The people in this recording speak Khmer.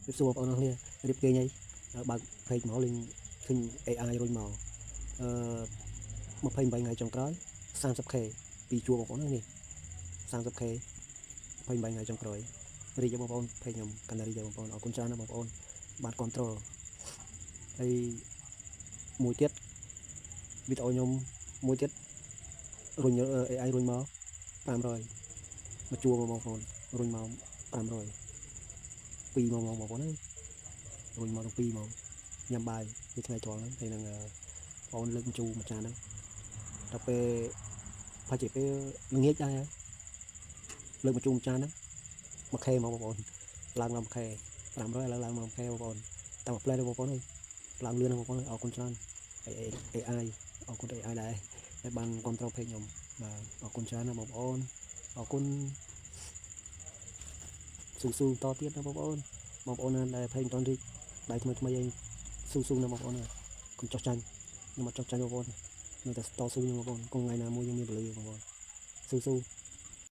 Tiếp xúc bọn nó kia điệp kia nhây bạc phê máu lên khinh AI rồi màu một phê bảy ngày trong cái 30k ពីជួបបងប្អូននេះ 30k 27ថ្ងៃចុងក្រោយរីកបងប្អូនភ័យខ្ញុំកាន់តែរីកបងប្អូនអរគុណច្រើនណាស់បងប្អូនបានគ្រប់ត្រូលហើយមួយទៀតវីដេអូខ្ញុំមួយទៀតរុញ AI រុញមក500មកជួបបងប្អូនរុញមក500 2ម៉ោងបងប្អូនអើយរុញមកទាំង2ម៉ោងញ៉ាំបាយពីថ្ងៃត្រង់ហ្នឹងហើយនឹងបងប្អូនលើកជូរមួយចានហ្នឹងដល់ពេលផាច់ពេលល្ងាចដែរលើកមកជូរមួយចានហ្នឹង 1k មកបងប្អូនឡើងមក 1k 500ឥឡូវឡើងមក 1k បងប្អូនតាមមួយផ្លែបងប្អូនអើយឡើងលឿនណាស់បងប្អូនអរគុណច្រើន AI អរគុណ AI ដែរដែលបានគ្រប់គ្រងเพจខ្ញុំបាទអរគុណច្រើនណាស់បងប្អូនអរគុណស៊ូតទៀតណាបងប្អូនណាដែលเพจមិនទាន់រីកដៃថ្មីឯងស៊ូណាបងប្អូនអើយកុំចោះចាញ់ខ្ញុំអត់ចោះចាញ់បងប្អូននៅតែតស៊ូខ្ញុំបងប្អូនគង់ថ្ងៃណាមួយយើងមានពលឺបងប្អូនស៊ូ